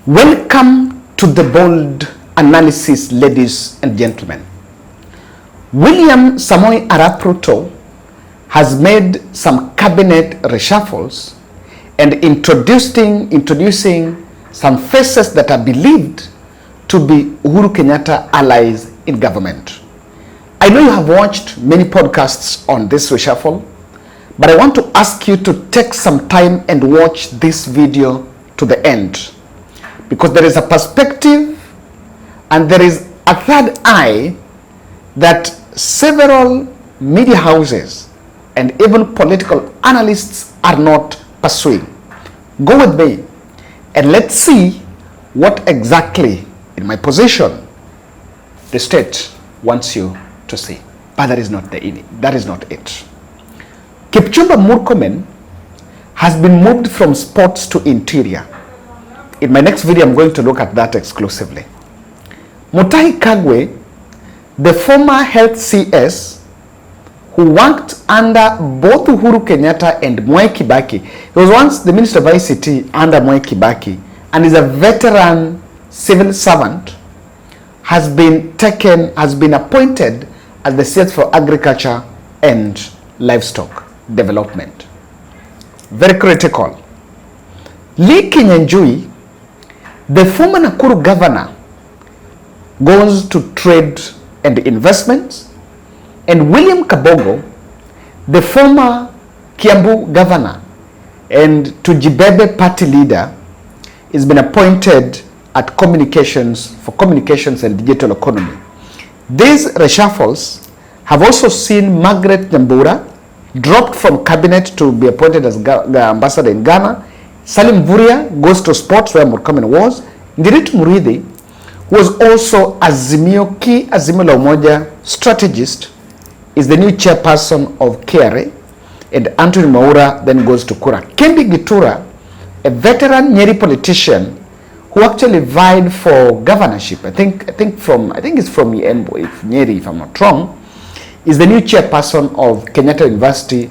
Welcome to the bold analysis, ladies and gentlemen. William Samoei Arap Ruto has made some cabinet reshuffles and introducing some faces that are believed to be Uhuru Kenyatta allies in government. I know you have watched many podcasts on this reshuffle, but I want to ask you to take some time and watch this video to the end, because there is a perspective and there is a third eye that several media houses and even political analysts are not pursuing. Go with me and let's see what exactly, in my position, the state wants you to see. But that is not it. Kipchumba Murkomen has been moved from sports to interior. In my next video, I'm going to look at that exclusively. Mutahi Kagwe, the former health CS who worked under both Uhuru Kenyatta and Mwai Kibaki. He was once the Minister of ICT under Mwai Kibaki and is a veteran civil servant, has been appointed as the CS for Agriculture and Livestock Development. Very critical. Kinyanjui, the former Nakuru governor, goes to trade and investments, and William Kabogo, the former Kiambu governor and Tujibebe party leader, has been appointed at communications and digital economy. These reshuffles have also seen Margaret Nyambura dropped from cabinet to be appointed as the ambassador in Ghana. Salim Vuria goes to sports, where Murkomen was. Ndiritu Murithi, who was also Azimio la Umoja strategist, is the new chairperson of KRA, and Anthony Maura then goes to Kura. Kembi Gitura, a veteran Nyeri politician who actually vied for governorship, I think it's from Nyeri, if I'm not wrong, is the new chairperson of Kenyatta University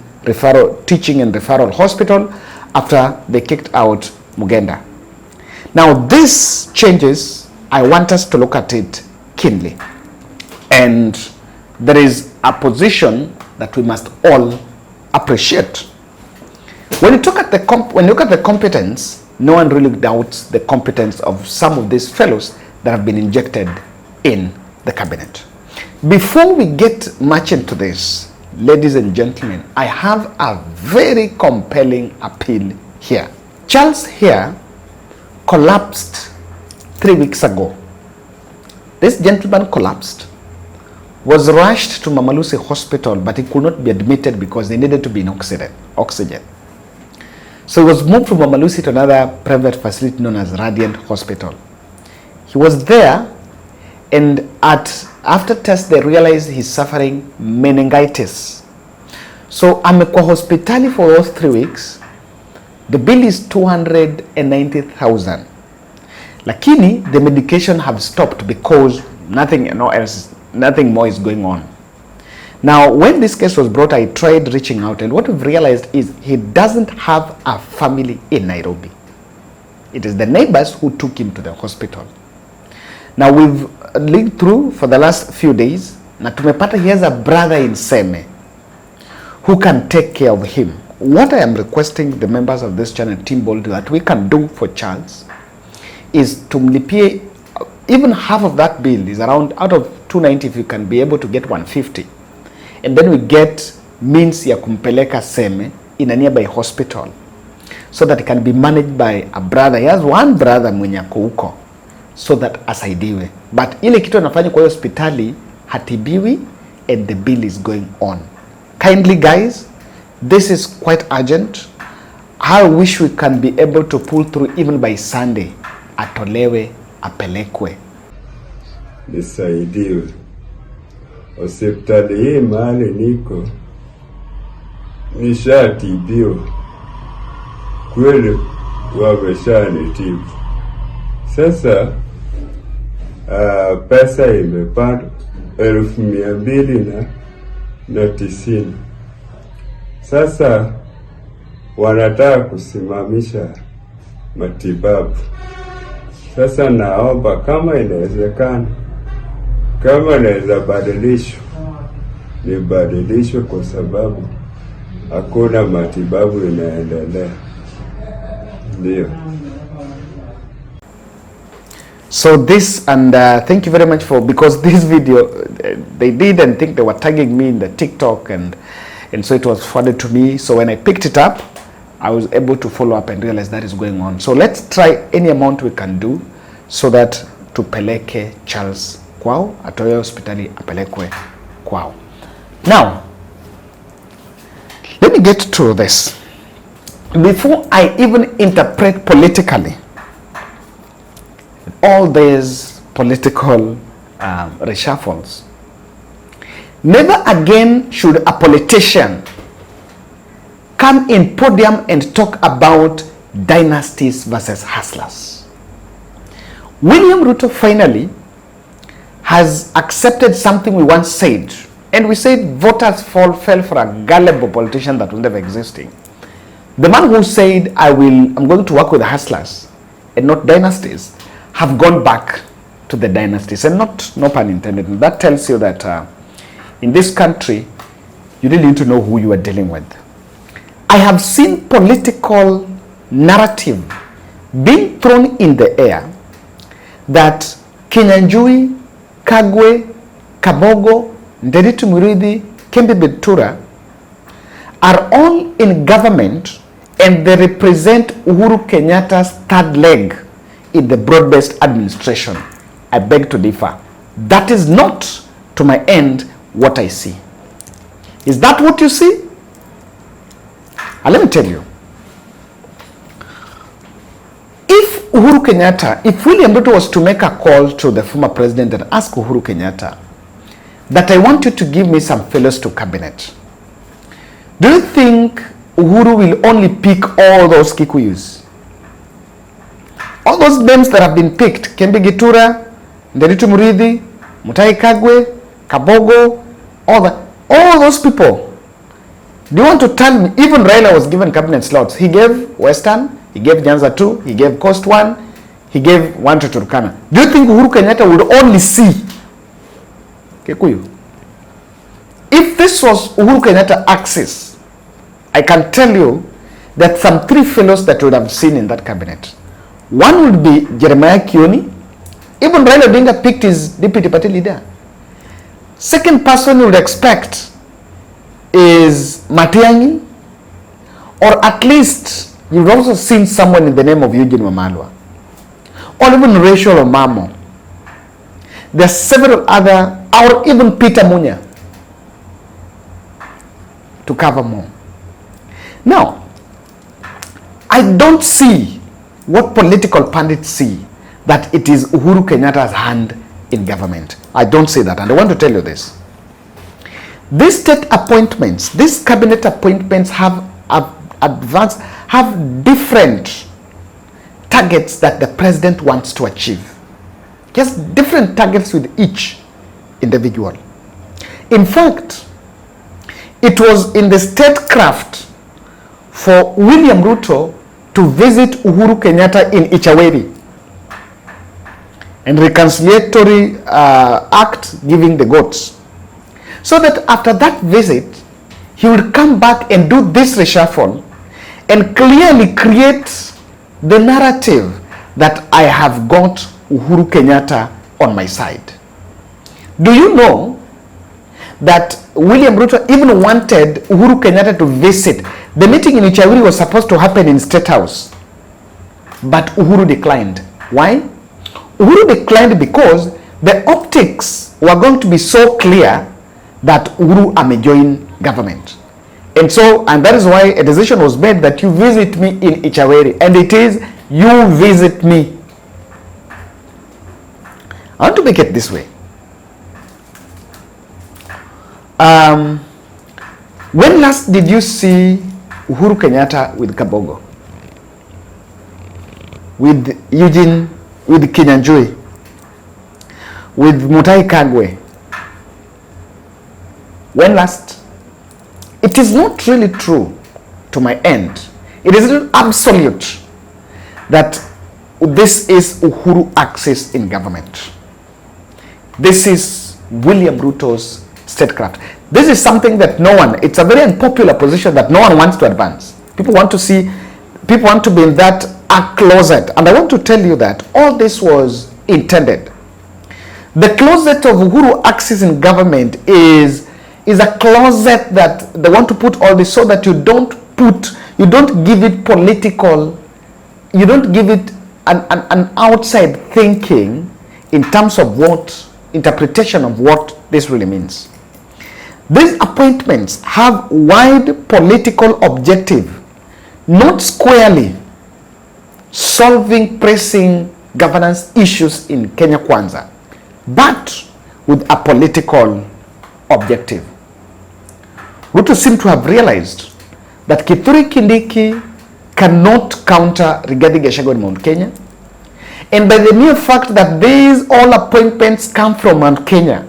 Teaching and Referral Hospital after they kicked out Mugenda. Now, these changes, I want us to look at it keenly. And there is a position that we must all appreciate. When you look at the competence, no one really doubts the competence of some of these fellows that have been injected in the cabinet. Before we get much into this, ladies and gentlemen, I have a very compelling appeal here. Charles here collapsed 3 weeks ago. This gentleman collapsed, was rushed to Mama Lucy Hospital, but he could not be admitted because they needed to be in oxygen. So he was moved from Mama Lucy to another private facility known as Radiant Hospital. He was there, and after tests they realized he's suffering meningitis. So amekuwa hospitali for those 3 weeks. The bill is 290,000. Lakini the medication have stopped because nothing more is going on. Now, when this case was brought, I tried reaching out, and what we've realized is he doesn't have a family in Nairobi. It is the neighbors who took him to the hospital. Now, we've lived through for the last few days. Na tumepata he has a brother in Seme who can take care of him. What I am requesting the members of this channel, Team Bold, that we can do for Charles is to mlipie even half of that bill. Is around, out of 290, if you can be able to get 150. And then we get means ya kumpeleka Seme in a nearby hospital so that it can be managed by a brother. He has one brother mwenye ako huko, so that asaidiwe. But ile kitu anafanya kwa hospitali hatibiwi, and the bill is going on. Kindly guys, this is quite urgent. I wish we can be able to pull through even by Sunday. Atolewe, apelekwe. Nisaidiwe. Hospitali hii mahali niko nishatibiwa. Kweli wameshanitibu. Sasa pesa imepanda 290. Sasa wanataka kusimamisha matibabu. Sasa naomba kama inawezekana, kama naweza badilishwa nibadilishwe, kwa sababu hakuna matibabu inaendelea. Ndio. So this, and thank you very much for, because this video they did and think they were tagging me in the TikTok, and so it was forwarded to me. So when I picked it up, I was able to follow up and realize that is going on. So let's try any amount we can do so that tupeleke Charles kwao, atoe hospitali apelekwe kwao. Now, let me get to this. Before I even interpret politically all these political reshuffles, never again should a politician come in podium and talk about dynasties versus hustlers. William Ruto finally has accepted something we once said, and we said voters fell for a gullible politician that was never existing. The man who said, I'm going to work with the hustlers and not dynasties, have gone back to the dynasties, and no pun intended. And that tells you that in this country, you really need to know who you are dealing with. I have seen political narrative being thrown in the air that Kinyanjui, Kagwe, Kabogo, Nderitu Murithi, Kembe Betura are all in government, and they represent Uhuru Kenyatta's third leg in the broad-based administration. I beg to differ. That is not, to my end, what I see. Is that what you see? And let me tell you. If Uhuru Kenyatta, if William Ruto was to make a call to the former president and ask Uhuru Kenyatta that I want you to give me some fellows to cabinet, do you think Uhuru will only pick all those Kikuyus? All those names that have been picked, Kembe Gitura, Nderitu Murithi, Mutai Kagwe, Kabogo, all those people. Do you want to tell me, even Raila was given cabinet slots. He gave Western, he gave Nyanza 2, he gave Coast 1, he gave 1 to Turkana. Do you think Uhuru Kenyatta would only see Kikuyu? If this was Uhuru Kenyatta axis, I can tell you that some 3 fellows that would have seen in that cabinet. One would be Jeremiah Kioni. Even Raila Odinga picked his deputy party leader. Second person you would expect is Matiang'i, or at least you've also seen someone in the name of Eugene Wamalwa, or even Rachel Omamo. There are several other, or even Peter Munya, to cover more. Now, I don't see what political pundits see, that it is Uhuru Kenyatta's hand in government. I don't see that, and I want to tell you this. These state appointments, these cabinet appointments have different targets that the president wants to achieve. Yes, different targets with each individual. In fact, it was in the statecraft for William Ruto to visit Uhuru Kenyatta in Ichaweri, and reconciliatory act giving the goats, so that after that visit he would come back and do this reshuffle and clearly create the narrative that I have got Uhuru Kenyatta on my side. Do you know that William Ruto even wanted Uhuru Kenyatta to visit? The meeting in Ichaweri was supposed to happen in State House, but Uhuru declined. Why? Uhuru declined because the optics were going to be so clear that Uhuru may join government. And that is why a decision was made that you visit me in Ichaweri, and it is you visit me. I want to make it this way. When last did you see Uhuru Kenyatta with Kabogo, with Eugene, with Kinyanjui, with Mutai Kagwe? When last? It is not really true, to my end. It is not absolute that this is Uhuru axis in government. This is William Ruto's statecraft. This is something that no one, it's a very unpopular position that no one wants to advance. People want to be in that closet. And I want to tell you that all this was intended. The closet of Uhuru axis in government is a closet that they want to put all this so that you don't give it political, you don't give it an outside thinking in terms of interpretation of what this really means. These appointments have wide political objective, not squarely solving pressing governance issues in Kenya Kwanza, but with a political objective. Ruto seemed to have realized that Kithure Kindiki cannot counter Rigathi Gachagua in Mount Kenya, and by the mere fact that these all appointments come from Mount Kenya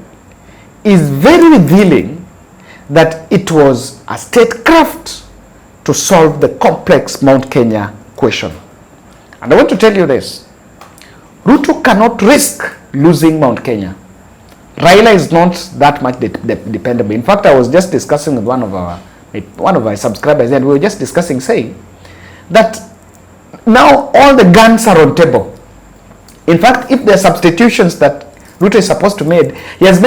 is very revealing that it was a statecraft to solve the complex Mount Kenya question. And I want to tell you this, Ruto cannot risk losing Mount Kenya. Raila is not that much dependable. In fact, I was just discussing with one of our subscribers, and we were just discussing, saying that now all the guns are on table. In fact, if there are substitutions that Ruto is supposed to make, he has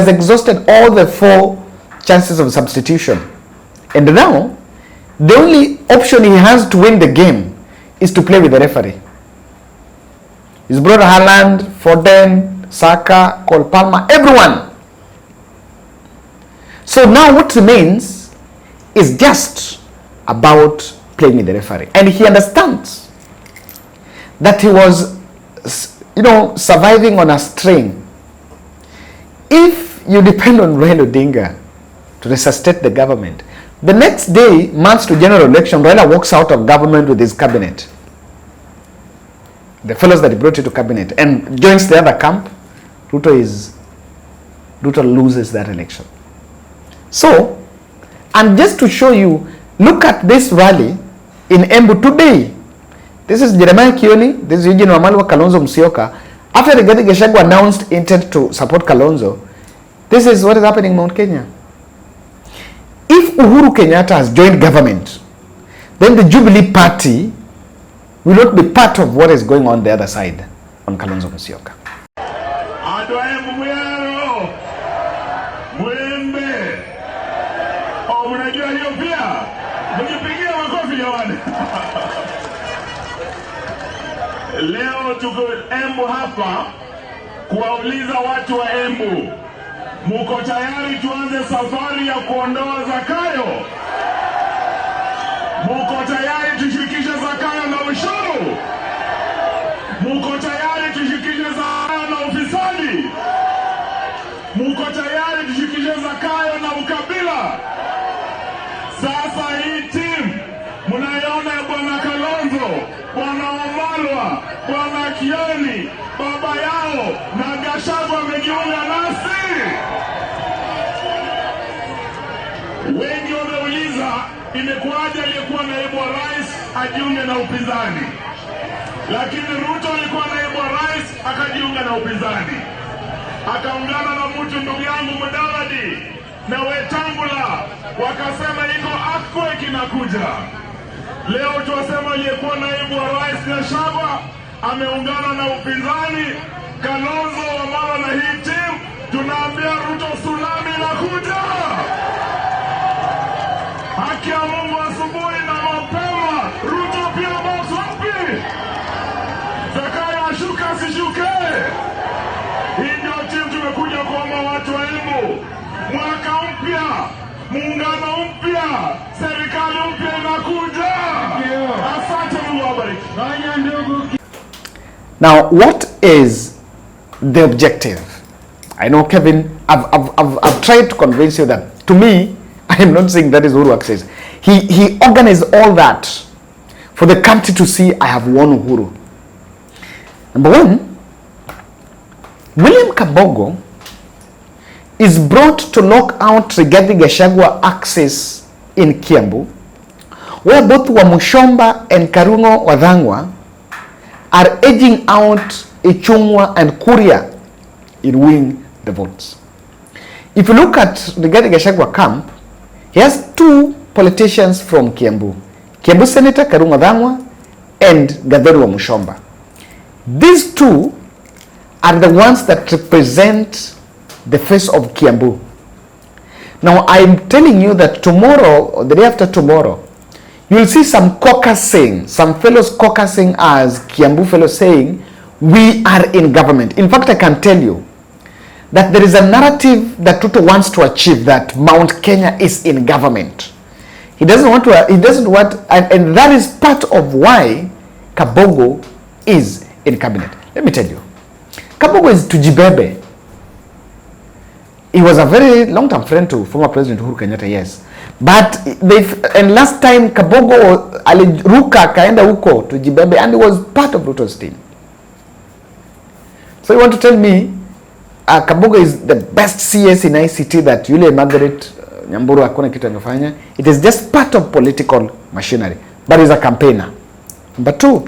exhausted all the 4 chances of substitution. And now, the only option he has to win the game is to play with the referee. He's brought Haaland, Foden, Saka, Cole Palmer, everyone. So now what remains is just about playing with the referee. And he understands that he was, surviving on a string. If you depend on Raila Odinga to resuscitate the government, the next day, months to general election, Raila walks out of government with his cabinet, the fellows that he brought into cabinet, and joins the other camp. Ruto loses that election. So, and just to show you, look at this rally in Embu today. This is Jeremiah Kioni, this is Eugene Wamalwa, Kalonzo Musyoka. After Rigathi Gachagua announced intent to support Kalonzo, this is what is happening in Mount Kenya. If Uhuru Kenyatta has joined government, then the Jubilee Party will not be part of what is going on the other side on Kalonzo Musyoka. Leo tuko Embu hapa kuwauliza watu wa Embu, muko tayari tuanze safari ya kuondoa Zakayo? Muko tayari tushikishe Zakayo na ushuru? Muko tayari tushikishe Zakayo na ufisadi? Muko tayari tushikishe Zakayo na ukabila? Sasa hii timu mnaiona ya Bwana Kalonzo, Bwana Wamalwa, Bwana Kioni, baba yao na Gachagua wamejiunga nasi. Wengi wameuliza imekuwaje aliyekuwa naibu wa rais ajiunge na upinzani, lakini Ruto alikuwa naibu wa rais akajiunga na upinzani, akaungana na mtu ndugu yangu Mudavadi na Wetangula, wakasema iko earthquake inakuja. Leo tuwasema aliyekuwa naibu wa rais Gachagua ameungana na upinzani, Kalonzo, Wamalwa na hii timu, tunaambia Ruto tsunami inakuja. Haki ya Mungu, asubuhi na mapema, Ruto pia box wapi? Zakayo ashuka asishuke? Hii ndio timu tumekuja kuomba watu wa Embu. Mwaka mpya, muungano mpya, serikali mpya inakuja. Asante, Mungu awabariki. Now, what is the objective? I know, Kevin, I've tried to convince you that, to me, I am not saying that is Uhuru access. He organized all that for the country to see I have won Uhuru. Number one, William Kabogo is brought to knock out Rigathi Gachagua access in Kiambu, where both Wamushomba and Karungo Wadhangwa are edging out Ichung'wa and Kuria in winning the votes. If you look at the Gachagua camp, he has two politicians from Kiambu. Kiambu Senator Karunga Dhangwa and Gatheru Mushomba. These two are the ones that represent the face of Kiambu. Now, I'm telling you that tomorrow, or the day after tomorrow, you'll see some caucusing, some fellows caucusing as Kiambu fellows saying, we are in government. In fact, I can tell you that there is a narrative that Ruto wants to achieve, that Mount Kenya is in government. He doesn't want, and that is part of why Kabogo is in cabinet. Let me tell you, Kabogo is Tujibebe. He was a very long-term friend to former President Uhuru Kenyatta, yes. But and last time Kabogo aliruka kaenda huko Tujibebe, and he was part of Ruto's team. So you want to tell me Kabogo is the best CS in ICT that Yule Margaret Nyamburu hakuna kitu amefanya? It is just part of political machinery, but he's a campaigner. Number two,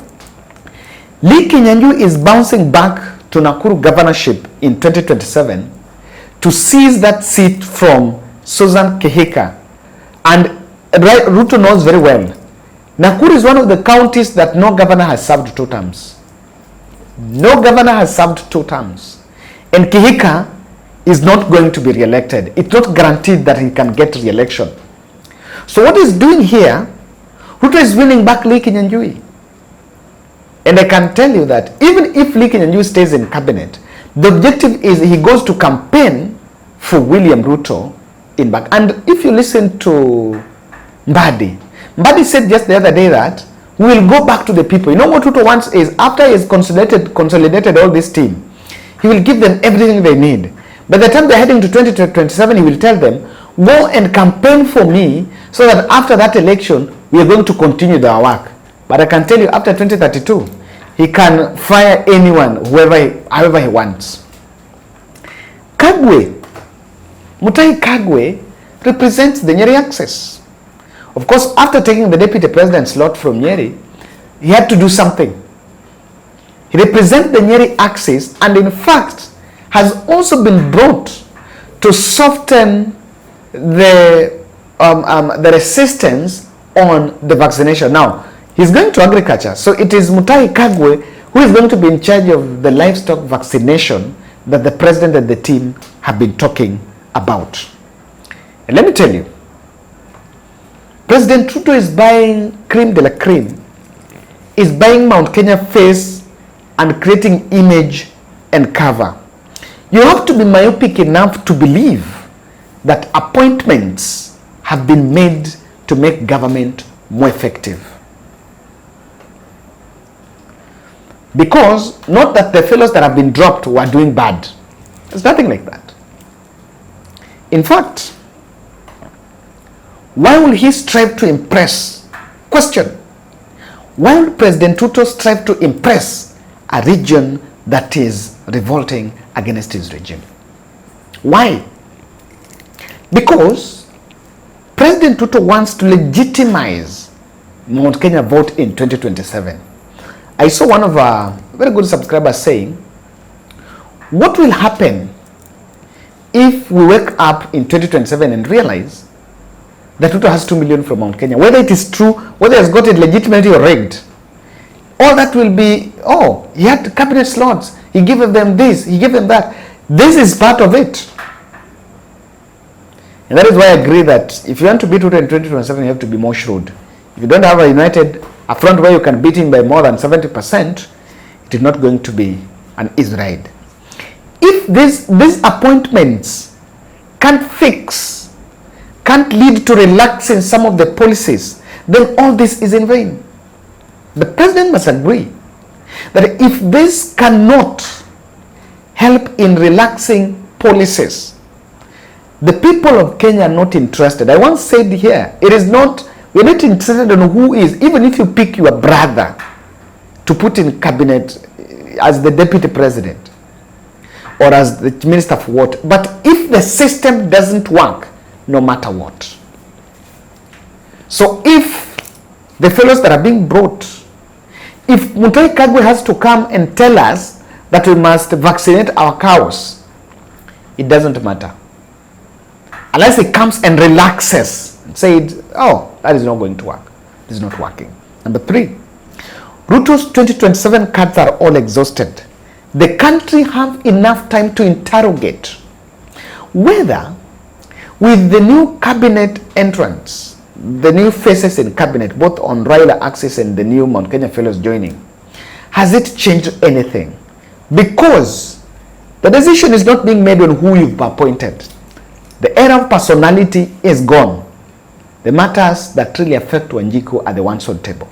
Kinyanjui is bouncing back to Nakuru governorship in 2027 to seize that seat from Susan Kehika. And Ruto knows very well, Nakuru is one of the counties that no governor has served 2 terms. No governor has served 2 terms. And Kehika is not going to be re-elected. It's not guaranteed that he can get re-election. So what he's doing here, Ruto is winning back Kinyanjui. And I can tell you that even if Kinyanjui stays in cabinet, the objective is he goes to campaign for William Ruto in back. And if you listen to Mbadi said just the other day that we will go back to the people. You know what Ruto wants is, after he has consolidated all this team, he will give them everything they need. By the time they're heading to 2027, he will tell them, go and campaign for me, so that after that election, we are going to continue the work. But I can tell you, after 2032, he can fire anyone, however he wants. Kagwe, Mutahi Kagwe represents the Nyeri axis. Of course, after taking the deputy president's slot from Nyeri, he had to do something. He represents the Nyeri axis, and in fact has also been brought to soften the resistance on the vaccination. Now, he's going to agriculture, so it is Mutahi Kagwe who is going to be in charge of the livestock vaccination that the president and the team have been talking about. And let me tell you, President Ruto is buying creme de la creme, is buying Mount Kenya face and creating image and cover. You have to be myopic enough to believe that appointments have been made to make government more effective. Because not that the fellows that have been dropped were doing bad. There's nothing like that. In fact, why will he strive to impress? Question. Why will President Ruto strive to impress a region that is revolting against his regime? Why? Because President Ruto wants to legitimize Mount Kenya vote in 2027. I saw one of our very good subscribers saying, what will happen if we wake up in 2027 and realize that Ruto has 2 million from Mount Kenya? Whether it is true, whether he has got it legitimately or rigged, all that will be, oh, he had cabinet slots, he gave them this, he gave them that. This is part of it. And that is why I agree that if you want to beat Ruto in 2027, you have to be more shrewd. If you don't have a front where you can beat him by more than 70%, it is not going to be an easy ride. If these appointments can't lead to relaxing some of the policies, then all this is in vain. The president must agree that if this cannot help in relaxing policies, the people of Kenya are not interested. I once said here, we're not interested in who is, even if you pick your brother to put in cabinet as the deputy president or as the minister for what, but if the system doesn't work, no matter what. So if the fellows that are being brought If Mutoi Kagwe has to come and tell us that we must vaccinate our cows, it doesn't matter. Unless he comes and relaxes and said, oh, that is not going to work. It is not working. Number 3, Ruto's 2027 cards are all exhausted. The country have enough time to interrogate whether with the new cabinet entrance, the new faces in cabinet, both on Raila axis and the new Mount Kenya fellows joining, has it changed anything? Because the decision is not being made on who you've appointed. The era of personality is gone. The matters that really affect Wanjiku are the ones on table.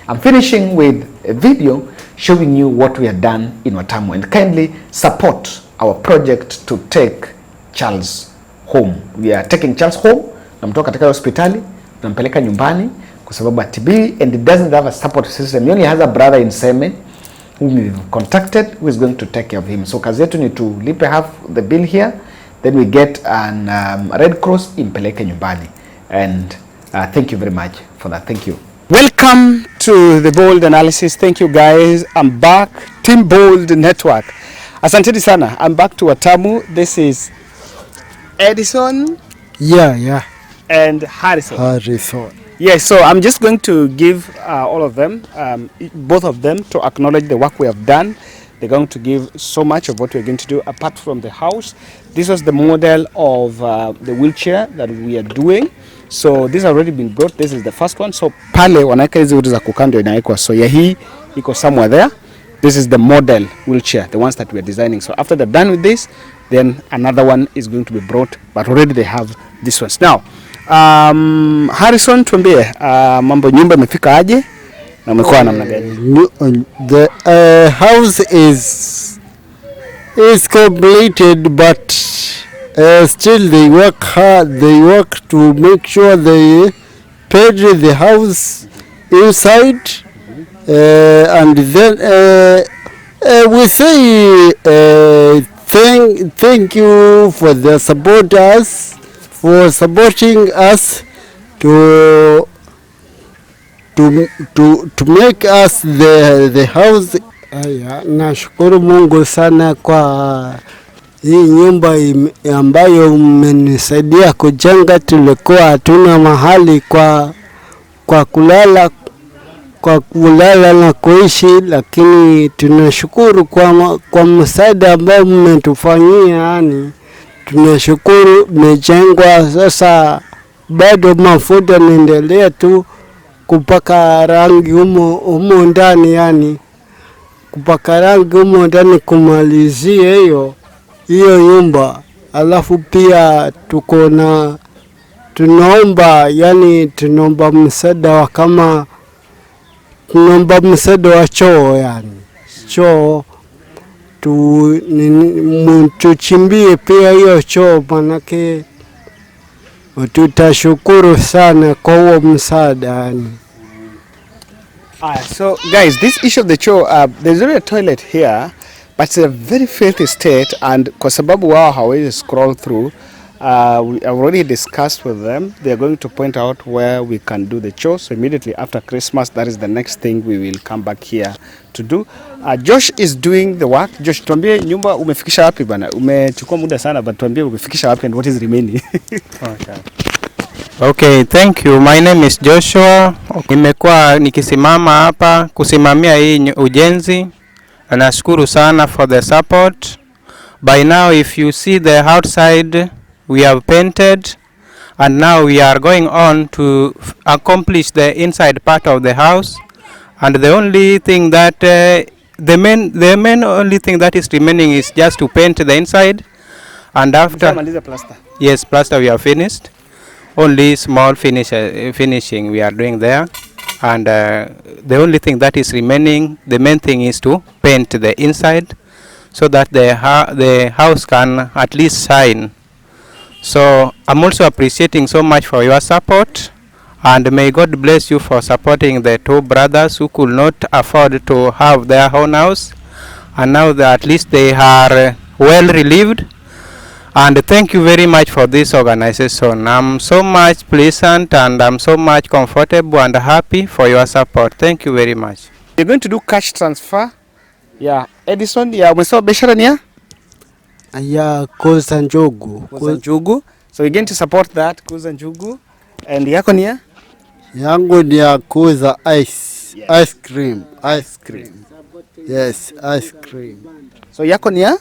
I'm finishing with a video showing you what we have done in Watamu, and kindly support our project to take Charles home. We are taking Charles home. Namtoka katika hospitali, tunampeleka nyumbani kwa sababu TB, and it doesn't have a support system. He only has a brother in Seme whom we've contacted, who is going to take care of him. So kazi yetu ni tulipe half the bill here, then we get an Red Cross impeleke nyumbani. And thank you very much for that. Thank you. Welcome to the Bold Analysis. Thank you guys. I'm back. Team Bold Network. Asanteni sana. I'm back to Watamu. This is Edison. Yeah. And Harrison. Harrison. Yes, so I'm just going to give all of them, both of them, to acknowledge the work we have done. They're going to give so much of what we're going to do apart from the house. This was the model of the wheelchair that we are doing. So this has already been brought. This is the first one. So pale wanaweka hizi vitu za kukaa ndio inaekwa. So ya hii iko somewhere there. This is the model wheelchair, the ones that we are designing. So after they're done with this, then another one is going to be brought, but already they have this ones. Now, Harrison, tuambie mambo nyumba imefika aje na umekuwa namna gani? The house is completed, but still they work hard. They work to make sure they paint the house inside, and then we say thank you for the supporters, for supporting us to make us the house. Nashukuru Mungu sana kwa hii nyumba ambayo mmenisaidia kujenga. Tulikuwa hatuna mahali kwa kulala na kuishi, lakini tunashukuru kwa msaada ambao mmetufanyia. Yani tunashukuru, mmejengwa. Sasa bado mafuta naendelea tu kupaka rangi humo ndani, yani kupaka rangi humo ndani kumalizia hiyo nyumba. Alafu pia tunaomba msaada wa choo, yani choo tuchimbie pia hiyo choo, manake tutashukuru sana kwa huo msaada yani. So guys, this issue of the choo, there's already a toilet here, but it's a very filthy state, and kwa sababu wao hawezi scroll through, we have already discussed with them. They are going to point out where we can do the chore. So immediately after Christmas, that is the next thing we will come back here to do. Josh is doing the work. Josh, tuambie nyumba umefikisha wapi bana? Umechukua muda sana, but tuambie umefikisha wapi and what is remaining. Okay, thank you. My name is Joshua. Nimekuwa nikisimama hapa kusimamia hii ujenzi. Nashukuru sana for the support. By now, if you see the outside, we have painted, and now we are going on to accomplish the inside part of the house. And the only thing that the main only thing that is remaining is just to paint the inside. And after plaster. Yes, plaster we have finished. Only small finishing we are doing there. And the only thing that is remaining, the main thing is to paint the inside, so that the house can at least shine. So I'm also appreciating so much for your support, and may God bless you for supporting the two brothers who could not afford to have their own house, and now at least they are well relieved. And thank you very much for this organization. I'm so much pleasant and I'm so much comfortable and happy for your support. Thank you very much. You're going to do cash transfer. Yeah, Edison, yeah, umesema biashara ni ya? Ya kuuza njugu. Kuuza njugu. So you're going to support that, kuuza njugu. And yako ni ya? Yangu ni ya kuuza ice cream. Yes, ice cream. So yako ni ya?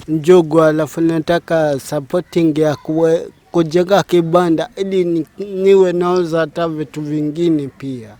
Njugu, alafu nataka supporting ya kujenga kibanda ili niwe nauza hata vitu vingine pia.